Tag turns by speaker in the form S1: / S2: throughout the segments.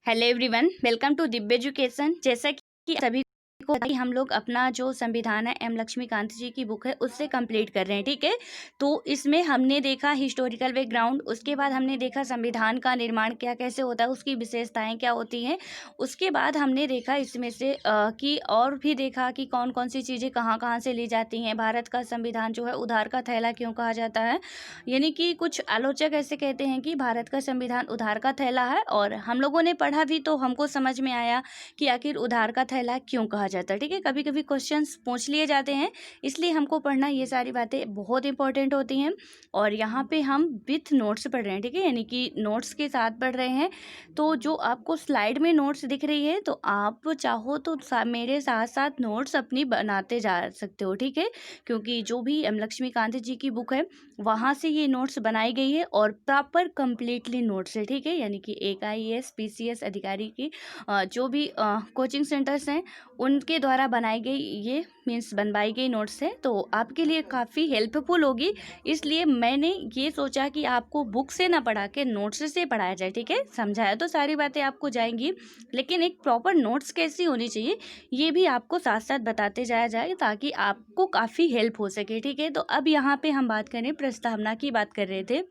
S1: Hello everyone, welcome to Divya education. जैसा कि सभी को पता है कि हम लोग अपना जो संविधान है एम लक्ष्मीकांत जी की बुक है उससे कंप्लीट कर रहे हैं। ठीक है, तो इसमें हमने देखा हिस्टोरिकल बैकग्राउंड, उसके बाद हमने देखा संविधान का निर्माण क्या कैसे होता है, उसकी विशेषताएं क्या होती हैं। उसके बाद हमने देखा इसमें से कि और भी देखा कि कौन कौन सी चीज़ें कहाँ कहाँ से ली जाती हैं। भारत का संविधान जो है उधार का थैला क्यों कहा जाता है, यानी कि कुछ आलोचक ऐसे कहते हैं कि भारत का संविधान उधार का थैला है, और हम लोगों ने पढ़ा भी तो हमको समझ में आया कि आखिर उधार का थैला क्यों कहा जाता है। ठीक है, कभी कभी क्वेश्चंस पूछ लिए जाते हैं, इसलिए हमको पढ़ना ये सारी बातें बहुत इंपॉर्टेंट होती हैं। और यहाँ पे हम विथ नोट्स पढ़ रहे हैं, ठीक है, यानी कि नोट्स के साथ पढ़ रहे हैं। तो जो आपको स्लाइड में नोट्स दिख रही है, तो आप चाहो तो मेरे साथ साथ नोट्स अपनी बनाते जा सकते हो। ठीक है, क्योंकि जो भी एम लक्ष्मीकांत जी की बुक है वहाँ से ये नोट्स बनाई गई है और प्रॉपर कंप्लीटली नोट्स है। ठीक है, यानी कि एक IAS PCS अधिकारी की जो भी कोचिंग सेंटर्स हैं उनके द्वारा बनाई गई ये मीन्स बनवाई गई नोट्स है, तो आपके लिए काफ़ी हेल्पफुल होगी। इसलिए मैंने ये सोचा कि आपको बुक से ना पढ़ा के नोट्स से पढ़ाया जाए। ठीक है, समझाया तो सारी बातें आपको जाएंगी, लेकिन एक प्रॉपर नोट्स कैसी होनी चाहिए ये भी आपको साथ साथ बताते जाया जाए ताकि आपको काफ़ी हेल्प हो सके। ठीक है, तो अब यहाँ पे हम बात करें, प्रस्तावना की बात कर रहे थे,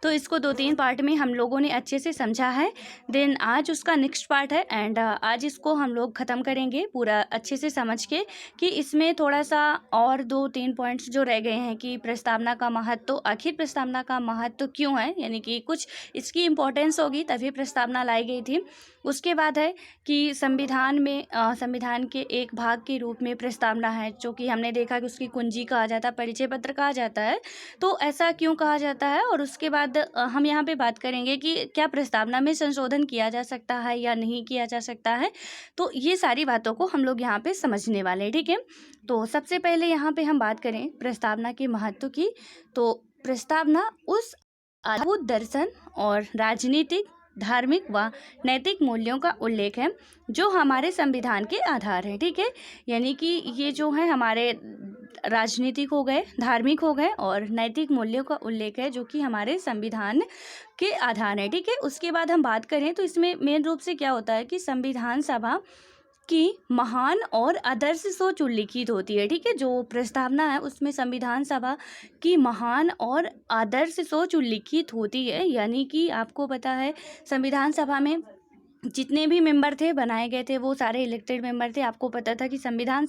S1: तो इसको 2-3 पार्ट में हम लोगों ने अच्छे से समझा है। देन आज उसका नेक्स्ट पार्ट है एंड आज इसको हम लोग ख़त्म करेंगे पूरा अच्छे से समझ के, कि इसमें थोड़ा सा और 2-3 पॉइंट्स जो रह गए हैं कि प्रस्तावना का महत्व, तो आखिर प्रस्तावना का महत्व क्यों है, यानी कि कुछ इसकी इम्पोर्टेंस होगी तभी प्रस्तावना लाई गई थी। उसके बाद है कि संविधान में संविधान के एक भाग के रूप में प्रस्तावना है, जो कि हमने देखा कि उसकी कुंजी कहा जाता है, परिचय पत्र कहा जाता है। तो ऐसा क्यों कहा जाता है, और उसके बाद हम यहाँ पे बात करेंगे कि क्या प्रस्तावना में संशोधन किया जा सकता है या नहीं किया जा सकता है। तो ये सारी बातों को हम लोग यहाँ पे समझने वाले हैं। ठीक है, तो सबसे पहले यहाँ पे हम बात करें प्रस्तावना के महत्व की, तो प्रस्तावना उस आधारभूत दर्शन और राजनीतिक, धार्मिक व नैतिक मूल्यों का उल्लेख है जो हमारे संविधान के आधार है। ठीक है, यानी कि ये जो है हमारे राजनीतिक हो गए, धार्मिक हो गए और नैतिक मूल्यों का उल्लेख है जो कि हमारे संविधान के आधार है। ठीक है, उसके बाद हम बात करें तो इसमें मेन रूप से क्या होता है कि संविधान सभा की महान और आदर्श सोच उल्लिखित होती है। ठीक है, जो प्रस्तावना है उसमें संविधान सभा की महान और आदर्श सोच उल्लिखित होती है, यानी कि आपको पता है संविधान सभा में जितने भी मेंबर थे बनाए गए थे वो सारे इलेक्टेड मेंबर थे। आपको पता था कि संविधान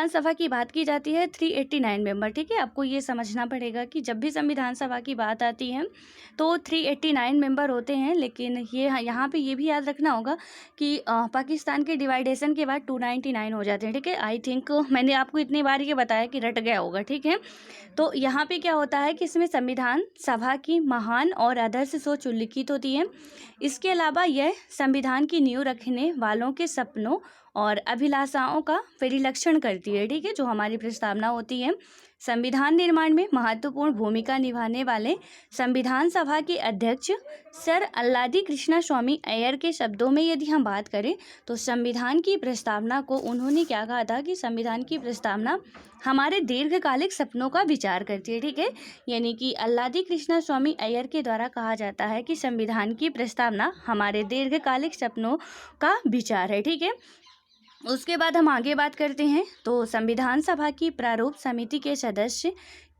S1: सभा की बात की जाती है 389 मेंबर। ठीक है, आपको ये समझना पड़ेगा कि जब भी संविधान सभा की बात आती है तो 389 मेंबर होते हैं, लेकिन ये यहाँ पे ये भी याद रखना होगा कि पाकिस्तान के डिवाइडेशन के बाद 299 हो जाते हैं। ठीक है, आई थिंक मैंने आपको इतनी बार ये बताया कि रट गया होगा। ठीक है, तो यहाँ पे क्या होता है कि इसमें संविधान सभा की महान और आदर्श सोच उल्लिखित होती है। इसके अलावा यह संविधान की नींव रखने वालों के सपनों और अभिलाषाओं का परिलक्षण करती है। ठीक है, जो हमारी प्रस्तावना होती है, संविधान निर्माण में महत्वपूर्ण भूमिका निभाने वाले संविधान सभा के अध्यक्ष सर अल्लादी कृष्णा स्वामी अय्यर के शब्दों में यदि हम बात करें तो संविधान की प्रस्तावना को उन्होंने क्या कहा था कि संविधान की प्रस्तावना हमारे दीर्घकालिक सपनों का विचार करती है। ठीक है, यानी कि अल्लादी कृष्णा स्वामी अय्यर के द्वारा कहा जाता है कि संविधान की प्रस्तावना हमारे दीर्घकालिक सपनों का विचार है। ठीक है, उसके बाद हम आगे बात करते हैं, तो संविधान सभा की प्रारूप समिति के सदस्य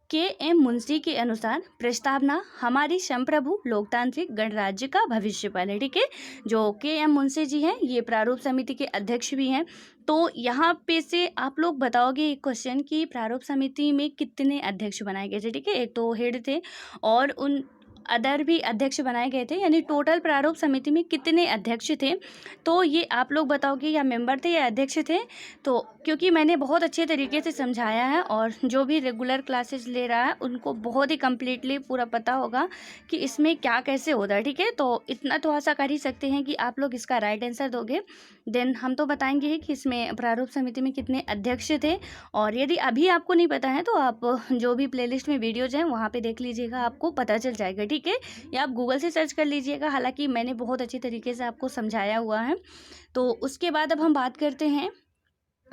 S1: KM मुंशी के अनुसार प्रस्तावना हमारी संप्रभु लोकतांत्रिक गणराज्य का भविष्य पल है। ठीक है, जो KM मुंशी जी हैं ये प्रारूप समिति के अध्यक्ष भी हैं। तो यहाँ पे से आप लोग बताओगे एक क्वेश्चन कि प्रारूप समिति में कितने अध्यक्ष बनाए गए थे। ठीक है, एक तो हेड थे और उन अदर भी अध्यक्ष बनाए गए थे, यानी टोटल प्रारूप समिति में कितने अध्यक्ष थे, तो ये आप लोग बताओगे या मेंबर थे या अध्यक्ष थे। तो क्योंकि मैंने बहुत अच्छे तरीके से समझाया है और जो भी रेगुलर क्लासेस ले रहा है उनको बहुत ही कम्प्लीटली पूरा पता होगा कि इसमें क्या कैसे होता है। ठीक है, तो इतना तो आशा कर ही सकते हैं कि आप लोग इसका राइट आंसर दोगे। देन हम तो बताएंगे ही कि इसमें प्रारूप समिति में कितने अध्यक्ष थे, और यदि अभी आपको नहीं पता है तो आप जो भी प्लेलिस्ट में वीडियोज हैं वहाँ पे देख लीजिएगा, आपको पता चल जाएगा। ठीक है, या आप गूगल से सर्च कर लीजिएगा, हालांकि मैंने बहुत अच्छी तरीके से आपको समझाया हुआ है। तो उसके बाद अब हम बात करते हैं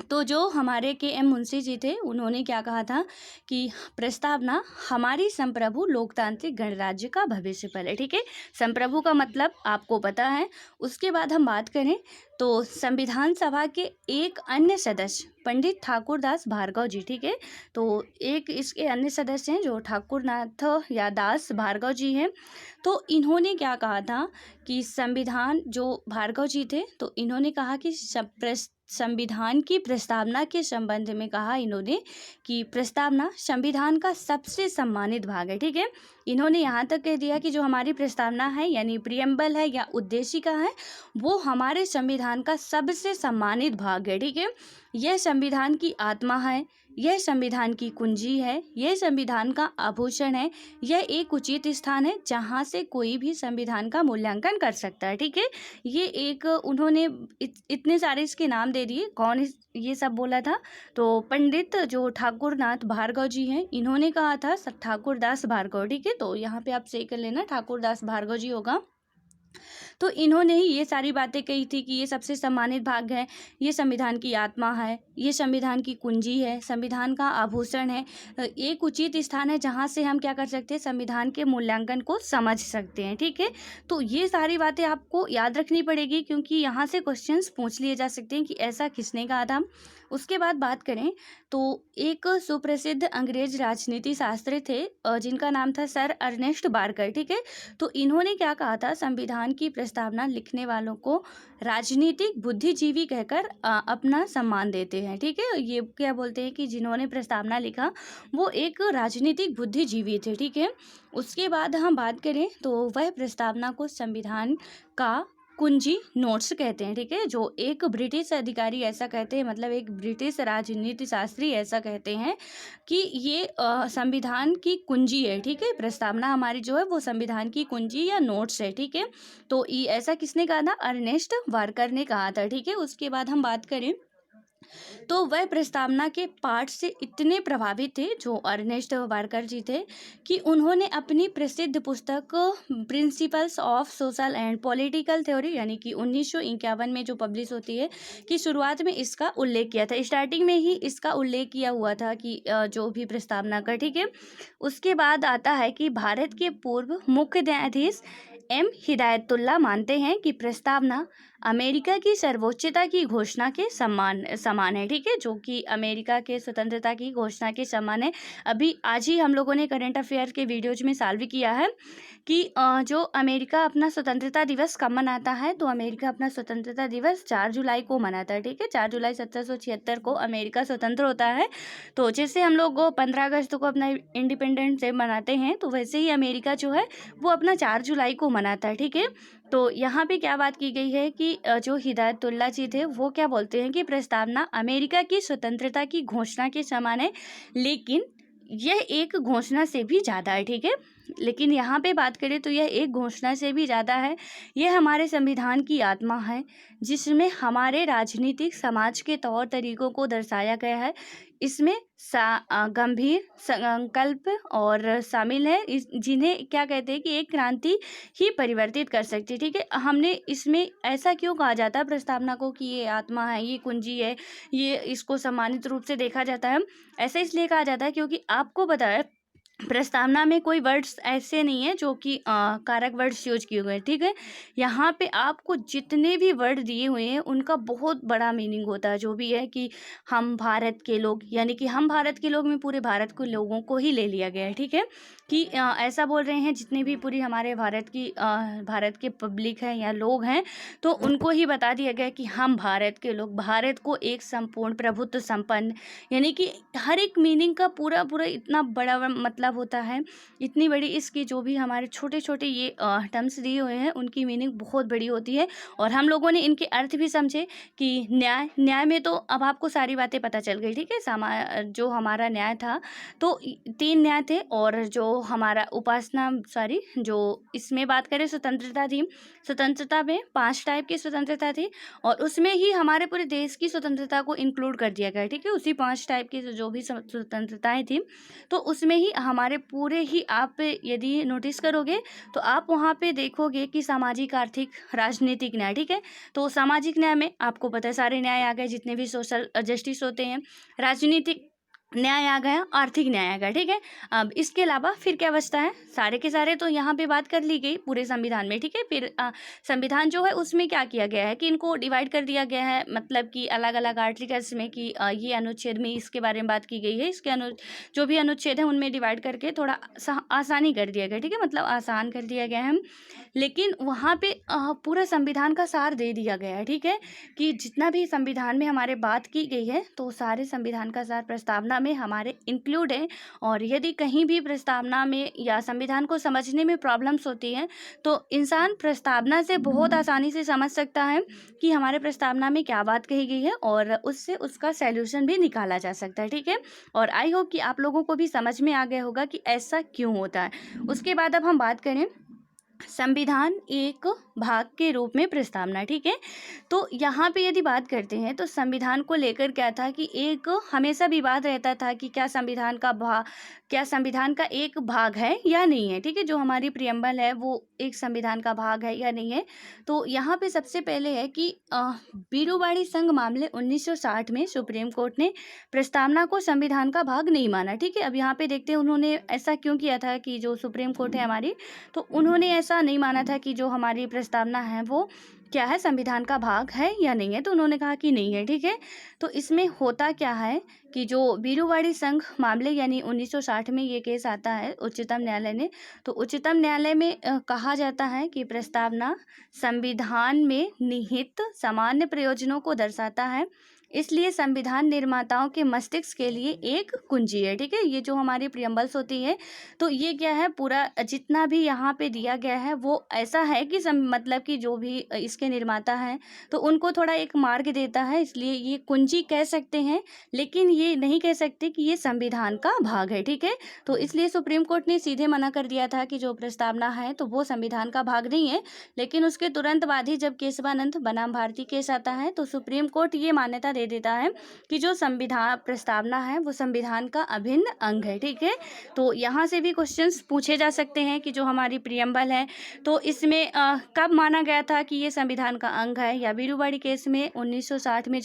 S1: तो जो हमारे के.एम. मुंशी जी थे, उन्होंने क्या कहा था कि प्रस्तावना हमारी संप्रभु लोकतांत्रिक गणराज्य का भविष्य पर है। ठीक है, संप्रभु का मतलब आपको पता है। उसके बाद हम बात करें तो संविधान सभा के एक अन्य सदस्य पंडित ठाकुरदास भार्गव जी, ठीक है, तो एक इसके अन्य सदस्य हैं जो ठाकुरनाथ या दास भार्गव जी हैं। तो इन्होंने क्या कहा था कि संविधान, जो भार्गव जी थे, तो इन्होंने कहा कि संविधान की प्रस्तावना के संबंध में कहा इन्होंने कि प्रस्तावना संविधान का सबसे सम्मानित भाग है। ठीक है, इन्होंने यहाँ तक कह दिया कि जो हमारी प्रस्तावना है यानी प्रियम्बल है या उद्देशिका है, वो हमारे संविधान का सबसे सम्मानित भाग है। ठीक है, यह संविधान की आत्मा है, यह संविधान की कुंजी है, यह संविधान का आभूषण है, यह एक उचित स्थान है जहाँ से कोई भी संविधान का मूल्यांकन कर सकता है। ठीक है, ये एक उन्होंने इतने सारे इसके नाम दे दिए। कौन ये सब बोला था? तो पंडित जो ठाकुरनाथ भार्गव जी हैं, इन्होंने कहा था ठाकुरदास भार्गव। ठीक है, तो यहाँ पे आप सही कर लेना, ठाकुरदास भार्गव जी होगा। तो इन्होंने ही ये सारी बातें कही थी कि ये सबसे सम्मानित भाग है, ये संविधान की आत्मा है, ये संविधान की कुंजी है, संविधान का आभूषण है, एक उचित स्थान है जहाँ से हम क्या कर सकते हैं, संविधान के मूल्यांकन को समझ सकते हैं। ठीक है, तो ये सारी बातें आपको याद रखनी पड़ेगी क्योंकि यहाँ से क्वेश्चंस पूछ लिए जा सकते हैं कि ऐसा किसने कहा था। उसके बाद बात करें तो एक सुप्रसिद्ध अंग्रेज राजनीति शास्त्री थे जिनका नाम था सर अर्नेस्ट बार्कर। ठीक है, तो इन्होंने क्या कहा था, संविधान की प्रस्तावना लिखने वालों को राजनीतिक बुद्धिजीवी कहकर अपना सम्मान देते हैं। ठीक है, ये क्या बोलते हैं कि जिन्होंने प्रस्तावना लिखा वो एक राजनीतिक बुद्धिजीवी थे। ठीक है, उसके बाद हम बात करें तो वह प्रस्तावना को संविधान का कुंजी नोट्स कहते हैं। ठीक है, जो एक ब्रिटिश अधिकारी ऐसा कहते हैं, मतलब एक ब्रिटिश राजनीति शास्त्री ऐसा कहते हैं कि ये संविधान की कुंजी है। ठीक है, प्रस्तावना हमारी जो है वो संविधान की कुंजी या नोट्स है। ठीक है, तो ये ऐसा किसने कहा था? अर्नेस्ट वार्कर ने कहा था। ठीक है, उसके बाद हम बात करें तो वह प्रस्तावना के पाठ से इतने प्रभावित थे जो अर्नेस्ट वार्कर जी थे कि उन्होंने अपनी प्रसिद्ध पुस्तक principles of social and political theory यानी कि 1951 में जो पब्लिश होती है कि शुरुआत में इसका उल्लेख किया था। स्टार्टिंग में ही इसका उल्लेख किया हुआ था कि जो भी प्रस्तावना का। ठीक है, उसके बाद आता है कि भारत के पूर्व मुख्य न्यायाधीश एम हिदायतुल्लाह मानते हैं कि प्रस्तावना अमेरिका की सर्वोच्चता की घोषणा के समान है। ठीक है, जो कि अमेरिका के स्वतंत्रता की घोषणा के समान है। अभी आज ही हम लोगों ने करंट अफेयर के वीडियोज में सॉल्व किया है कि जो अमेरिका अपना स्वतंत्रता दिवस कब मनाता है, तो अमेरिका अपना स्वतंत्रता दिवस 4 जुलाई को मनाता है। ठीक है, 4 जुलाई 1776 को अमेरिका स्वतंत्र होता है। तो जैसे हम लोग 15 अगस्त को अपना इंडिपेंडेंस डे मनाते हैं, तो वैसे ही अमेरिका जो है वो अपना 4 जुलाई को मनाता है। ठीक है, तो यहाँ पे क्या बात की गई है कि जो हिदायतुल्लाह जी थे वो क्या बोलते हैं कि प्रस्तावना अमेरिका की स्वतंत्रता की घोषणा के समान है, लेकिन यह एक घोषणा से भी ज़्यादा है। ठीक है, लेकिन यहाँ पे बात करें तो यह एक घोषणा से भी ज़्यादा है। यह हमारे संविधान की आत्मा है जिसमें हमारे राजनीतिक समाज के तौर तरीकों को दर्शाया गया है। इसमें गंभीर संकल्प और शामिल है जिन्हें क्या कहते हैं कि एक क्रांति ही परिवर्तित कर सकती है। ठीक है, हमने इसमें ऐसा क्यों कहा जाता है प्रस्तावना को कि ये आत्मा है, ये कुंजी है, ये इसको सम्मानित रूप से देखा जाता है। ऐसा इसलिए कहा जाता है क्योंकि आपको पता है प्रस्तावना में कोई वर्ड्स ऐसे नहीं है जो कि कारक वर्ड्स यूज किए हुए हैं। ठीक है, यहाँ पे आपको जितने भी वर्ड दिए हुए हैं उनका बहुत बड़ा मीनिंग होता है। जो भी है कि हम भारत के लोग, यानी कि हम भारत के लोग में पूरे भारत के लोगों को ही ले लिया गया है। ठीक है, कि ऐसा बोल रहे हैं जितने भी पूरी हमारे भारत के पब्लिक हैं या लोग हैं, तो उनको ही बता दिया गया कि हम भारत के लोग, भारत को एक संपूर्ण प्रभुत्व संपन्न, यानी कि हर एक मीनिंग का पूरा इतना बड़ा मतलब होता है, इतनी बड़ी इसकी जो भी हमारे छोटे छोटे ये टर्म्स दिए हुए हैं उनकी मीनिंग बहुत बड़ी होती है। और हम लोगों ने इनके अर्थ भी समझे कि न्याय में तो अब आपको सारी बातें पता चल गई। ठीक है, जो हमारा न्याय था तो 3 न्याय थे, और जो हमारा जो इसमें बात करें स्वतंत्रता थी, स्वतंत्रता में 5 टाइप की स्वतंत्रता थी और उसमें ही हमारे पूरे देश की स्वतंत्रता को इंक्लूड कर दिया गया। ठीक है, उसी 5 टाइप की जो भी स्वतंत्रताएं थी तो उसमें ही हमारे पूरे ही आप यदि नोटिस करोगे तो आप वहाँ पे देखोगे कि सामाजिक, आर्थिक, राजनीतिक न्याय, ठीक है। तो सामाजिक न्याय में आपको पता है सारे न्याय आ गए, जितने भी सोशल जस्टिस होते हैं। राजनीतिक न्याय आ गया, आर्थिक न्याय आ गया, ठीक है। अब इसके अलावा फिर क्या बचता है, सारे के सारे तो यहाँ पे बात कर ली गई पूरे संविधान में, ठीक है। फिर संविधान जो है उसमें क्या किया गया है कि इनको डिवाइड कर दिया गया है, मतलब कि अलग अलग आर्टिकल्स में कि ये अनुच्छेद में इसके बारे में बात की गई है, इसके जो भी अनुच्छेद है उनमें डिवाइड करके थोड़ा आसानी कर दिया गया, ठीक है, मतलब आसान कर दिया गया है। लेकिन वहाँ पे पूरा संविधान का सार दे दिया गया है, ठीक है, कि जितना भी संविधान में हमारे बात की गई है तो सारे संविधान का सार प्रस्तावना में हमारे इंक्लूड है। और यदि कहीं भी प्रस्तावना में या संविधान को समझने में प्रॉब्लम्स होती हैं तो इंसान प्रस्तावना से बहुत आसानी से समझ सकता है कि हमारे प्रस्तावना में क्या बात कही गई है और उससे उसका सैल्यूशन भी निकाला जा सकता है, ठीक है। और आई होप कि आप लोगों को भी समझ में आ गया होगा कि ऐसा क्यों होता है। उसके बाद अब हम बात करें संविधान एक भाग के रूप में प्रस्तावना, ठीक है। तो यहाँ पे यदि बात करते हैं तो संविधान को लेकर क्या था कि एक हमेशा विवाद रहता था कि क्या संविधान का एक भाग है या नहीं है, ठीक है। जो हमारी प्रियम्बल है वो एक संविधान का भाग है या नहीं है। तो यहाँ पे सबसे पहले है कि बीरूवाड़ी संघ मामले 1960 में सुप्रीम कोर्ट ने प्रस्तावना को संविधान का भाग नहीं माना, ठीक है। अब यहाँ पे देखते हैं उन्होंने ऐसा क्यों किया था कि जो सुप्रीम कोर्ट है हमारी, तो उन्होंने ऐसा नहीं माना था कि जो हमारी प्रस्तावना है वो क्या है, संविधान का भाग है या नहीं है। तो उन्होंने कहा कि नहीं है, ठीक है। तो इसमें होता क्या है कि जो बीरूवाड़ी संघ मामले यानी 1960 में ये केस आता है उच्चतम न्यायालय ने, तो उच्चतम न्यायालय में कहा जाता है कि प्रस्तावना संविधान में निहित सामान्य प्रयोजनों को दर्शाता है, इसलिए संविधान निर्माताओं के मस्तिष्क के लिए एक कुंजी है, ठीक है। ये जो हमारी प्रियम्बल्स होती है तो ये क्या है, पूरा जितना भी यहाँ पे दिया गया है वो ऐसा है कि मतलब कि जो भी इसके निर्माता हैं तो उनको थोड़ा एक मार्ग देता है, इसलिए ये कुंजी कह सकते हैं, लेकिन ये नहीं कह सकते कि ये संविधान का भाग है, ठीक है। तो इसलिए सुप्रीम कोर्ट ने सीधे मना कर दिया था कि जो प्रस्तावना है तो वो संविधान का भाग नहीं है। लेकिन उसके तुरंत बाद ही जब केशवानंद बनाम भारती केस आता है तो सुप्रीम कोर्ट ये मान्यता दे देता है कि जो संविधान प्रस्तावना है वो संविधान का अभिन्न अंग है, ठीक है। तो यहाँ से भी क्वेश्चंस पूछे जा सकते हैं कि जो हमारी प्रियम्बल है तो इसमें कब माना गया था कि ये संविधान का अंग है, या बीरूवाड़ी केस में 1960 में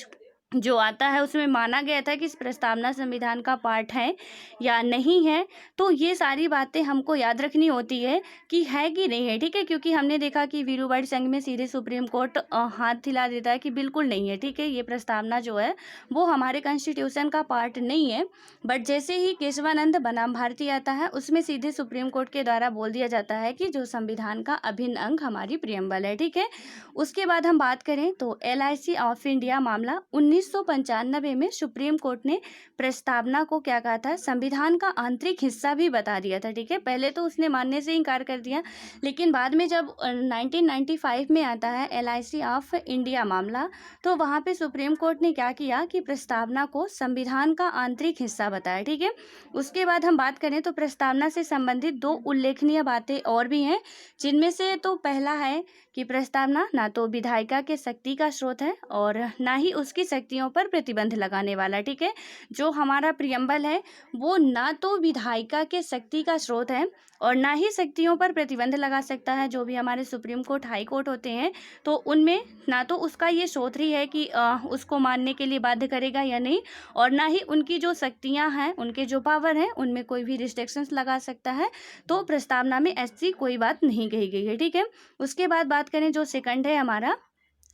S1: जो आता है उसमें माना गया था कि इस प्रस्तावना संविधान का पार्ट है या नहीं है। तो ये सारी बातें हमको याद रखनी होती है कि है कि नहीं है, ठीक है। क्योंकि हमने देखा कि बीरूवाड़ी संघ में सीधे सुप्रीम कोर्ट हाथ हिला देता है कि बिल्कुल नहीं है, ठीक है, ये प्रस्तावना जो है वो हमारे कॉन्स्टिट्यूशन का पार्ट नहीं है। बट जैसे ही केशवानंद बनाम भारती आता है उसमें सीधे सुप्रीम कोर्ट के द्वारा बोल दिया जाता है कि जो संविधान का अभिन्न अंग हमारी प्रियम्बल है, ठीक है। उसके बाद हम बात करें तो LIC ऑफ इंडिया मामला 1995 में सुप्रीम कोर्ट ने प्रस्तावना को क्या कहा था, संविधान का आंतरिक हिस्सा भी बता दिया था, ठीक है। पहले तो उसने मानने से इनकार कर दिया, लेकिन बाद में जब 1995 में आता है LIC ऑफ इंडिया मामला, तो वहाँ पे सुप्रीम कोर्ट ने क्या किया कि प्रस्तावना को संविधान का आंतरिक हिस्सा बताया, ठीक है। उसके बाद हम बात करें तो प्रस्तावना से संबंधित दो उल्लेखनीय बातें और भी हैं, जिनमें से तो पहला है कि प्रस्तावना ना तो विधायिका के शक्ति का स्रोत है और ना ही उसकी शक्तियों पर प्रतिबंध लगाने वाला, ठीक है। जो हमारा प्रियम्बल है वो ना तो विधायिका के शक्ति का स्रोत है और ना ही शक्तियों पर प्रतिबंध लगा सकता है। जो भी हमारे सुप्रीम कोर्ट, हाई कोर्ट होते हैं तो उनमें ना तो उसका ये स्रोत ही है कि उसको मानने के लिए बाध्य करेगा या नहीं, और ना ही उनकी जो शक्तियां हैं, उनके जो पावर हैं उनमें कोई भी रिस्ट्रिक्शंस लगा सकता है। तो प्रस्तावना में ऐसी कोई बात नहीं कही गई है, ठीक है। उसके बाद बात करें जो सेकंड है हमारा,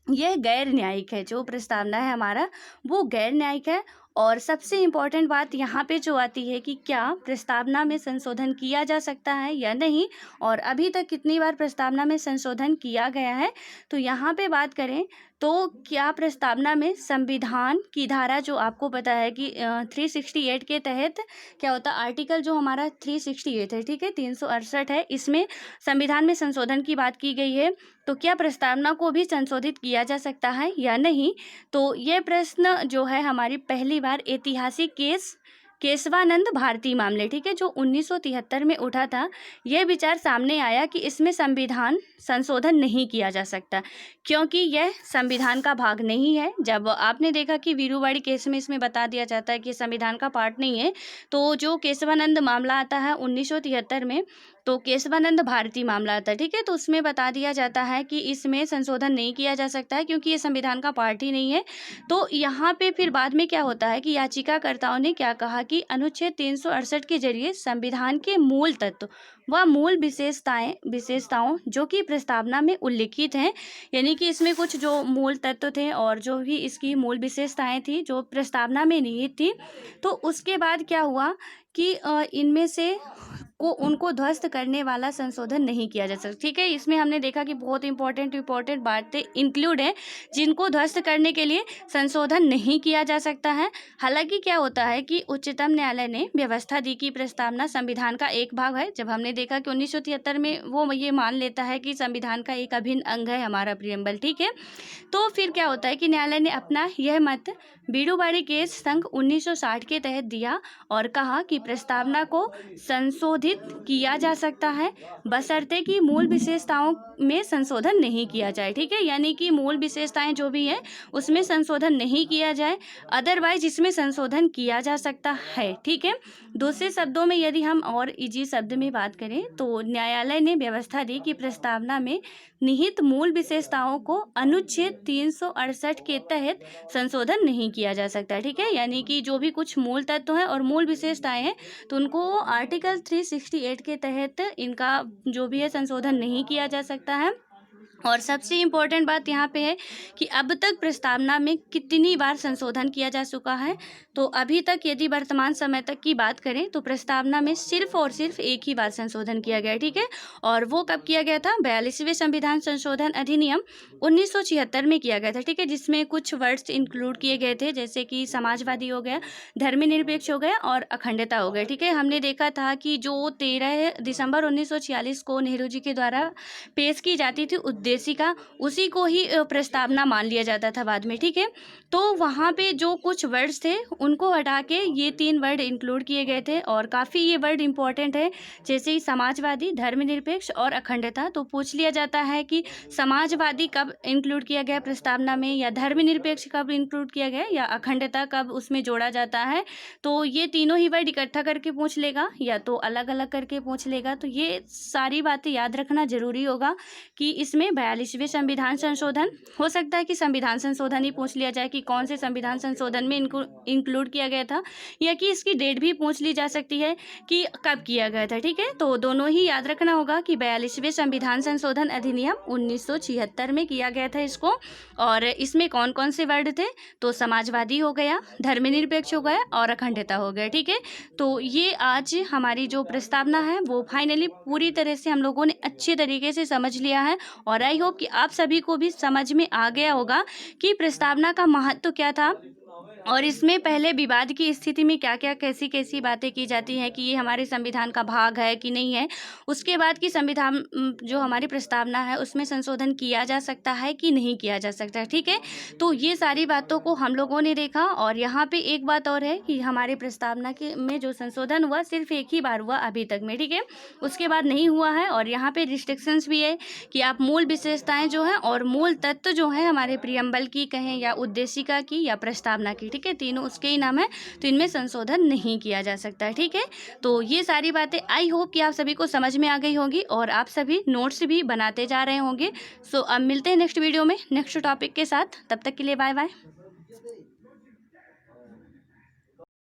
S1: यह गैर न्यायिक है। जो प्रस्तावना है हमारा वो गैर न्यायिक है। और सबसे इम्पॉर्टेंट बात यहाँ पे जो आती है कि क्या प्रस्तावना में संशोधन किया जा सकता है या नहीं, और अभी तक कितनी बार प्रस्तावना में संशोधन किया गया है। तो यहाँ पे बात करें तो क्या प्रस्तावना में संविधान की धारा जो आपको पता है कि 368 के तहत क्या होता है, आर्टिकल जो हमारा 368 है, ठीक है, 368 है, इसमें संविधान में संशोधन की बात की गई है। तो क्या प्रस्तावना को भी संशोधित किया जा सकता है या नहीं। तो ये प्रश्न जो है हमारी पहली बार ऐतिहासिक केस केशवानंद भारती मामले, ठीक है, जो 1973 में उठा था। यह विचार सामने आया कि इसमें संविधान संशोधन नहीं किया जा सकता क्योंकि यह संविधान का भाग नहीं है। जब आपने देखा कि वीरूवाड़ी केस में इसमें बता दिया जाता है कि संविधान का पार्ट नहीं है, तो जो केशवानंद मामला आता है 1973 में, तो केशवानंद भारती मामला आता है, ठीक है, तो उसमें बता दिया जाता है कि इसमें संशोधन नहीं किया जा सकता है क्योंकि ये संविधान का पार्ट ही नहीं है। तो यहाँ पे फिर बाद में क्या होता है कि याचिकाकर्ताओं ने क्या कहा कि अनुच्छेद 368 के जरिए संविधान के मूल तत्व व मूल विशेषताओं जो कि प्रस्तावना में उल्लिखित हैं, यानी कि इसमें कुछ जो मूल तत्व थे और जो भी इसकी मूल विशेषताएं थी जो प्रस्तावना में निहित थी, तो उसके बाद क्या हुआ कि इनमें से को उनको ध्वस्त करने वाला संशोधन नहीं किया जा सकता, ठीक है। इसमें हमने देखा कि बहुत इंपॉर्टेंट बातें इंक्लूड है जिनको ध्वस्त करने के लिए संशोधन नहीं किया जा सकता है। हालांकि क्या होता है कि उच्चतम न्यायालय ने व्यवस्था दी कि प्रस्तावना संविधान का एक भाग है। जब हमने देखा कि 1973 में वो ये मान लेता है कि संविधान का एक अभिन्न अंग है हमारा प्रियम्बल, ठीक है। तो फिर क्या होता है कि न्यायालय ने अपना यह मत बीडूबाड़ी केस संघ 1960 के तहत दिया और कहा कि प्रस्तावना को संशोधित किया जा सकता है बशर्ते कि मूल विशेषताओं में संशोधन नहीं किया जाए, ठीक है, यानी कि मूल विशेषताएं जो भी है उसमें संशोधन नहीं किया जाए, अदरवाइज इसमें संशोधन किया जा सकता है, ठीक है। दूसरे शब्दों में यदि हम और इजी शब्द में बात करें तो न्यायालय ने व्यवस्था दी कि प्रस्तावना में निहित मूल विशेषताओं को अनुच्छेद 368 के तहत संशोधन नहीं किया जा सकता, ठीक है, यानी कि जो भी कुछ मूल तत्व हैं और मूल विशेषताएं हैं तो उनको आर्टिकल 368 के तहत इनका जो भी है संशोधन नहीं किया जा सकता है। और सबसे इम्पोर्टेंट बात यहाँ पे है कि अब तक प्रस्तावना में कितनी बार संशोधन किया जा चुका है, तो अभी तक यदि वर्तमान समय तक की बात करें तो प्रस्तावना में सिर्फ और सिर्फ एक ही बार संशोधन किया गया, ठीक है, और वो कब किया गया था? 42वें संविधान संशोधन अधिनियम 1976 में किया गया था, ठीक है, जिसमें कुछ वर्ड्स इंक्लूड किए गए थे जैसे कि समाजवादी हो गया, धर्मनिरपेक्ष हो गया और अखंडता हो गया, ठीक है। हमने देखा था कि जो 13 दिसंबर 1946 को नेहरू जी के द्वारा पेश की जाती थी उद्देशिका, उसी को ही प्रस्तावना मान लिया जाता था बाद में, ठीक है। तो वहाँ पे जो कुछ वर्ड्स थे उनको हटा के ये 3 वर्ड इंक्लूड किए गए थे और काफ़ी ये वर्ड इंपॉर्टेंट है, जैसे ही समाजवादी, धर्मनिरपेक्ष और अखंडता। तो पूछ लिया जाता है कि समाजवादी कब इंक्लूड किया गया प्रस्तावना में, या धर्मनिरपेक्ष कब इंक्लूड किया गया, या अखंडता कब उसमें जोड़ा जाता है। तो ये तीनों ही वर्ड इकट्ठा करके पूछ लेगा या तो अलग अलग करके पूछ लेगा। तो ये सारी बातें याद रखना जरूरी होगा कि इसमें 42वें संविधान संशोधन, हो सकता है कि संविधान संशोधन ही पूछ लिया जाए कि कौन से संविधान संशोधन में इनको इंक्लूड किया गया था, या कि इसकी डेट भी पूछ ली जा सकती है कि कब किया गया था, ठीक है। तो दोनों ही याद रखना होगा कि 42वें संविधान संशोधन अधिनियम 1976 में किया गया था इसको, और इसमें कौन कौन से वर्ड थे? तो समाजवादी हो गया, धर्मनिरपेक्ष हो गया और अखंडता हो गया, ठीक है। तो ये आज हमारी जो प्रस्तावना है वो फाइनली पूरी तरह से हम लोगों ने अच्छे तरीके से समझ लिया है, और आई होप कि आप सभी को भी समझ में आ गया होगा कि प्रस्तावना का महत्व क्या था और इसमें पहले विवाद की स्थिति में क्या क्या कैसी कैसी बातें की जाती हैं कि ये हमारे संविधान का भाग है कि नहीं है। उसके बाद की संविधान जो हमारी प्रस्तावना है उसमें संशोधन किया जा सकता है कि नहीं किया जा सकता, ठीक है। तो ये सारी बातों को हम लोगों ने देखा, और यहाँ पे एक बात और है कि हमारे प्रस्तावना के में जो संशोधन हुआ सिर्फ एक ही बार हुआ अभी तक में, ठीक है, उसके बाद नहीं हुआ है। और यहाँ पे रिस्ट्रिक्शंस भी है कि आप मूल विशेषताएं जो हैं और मूल तत्व जो है हमारे प्रियम्बल की कहें या उद्देशिका की या प्रस्तावना की, ठीक है, तीनों उसके ही नाम है, तो इनमें संशोधन नहीं किया जा सकता, ठीक है। तो ये सारी बातें आई होप कि आप सभी को समझ में आ गई होंगी और आप सभी नोट्स भी बनाते जा रहे होंगे। सो अब मिलते हैं नेक्स्ट वीडियो में नेक्स्ट टॉपिक के साथ, तब तक के लिए बाय बाय।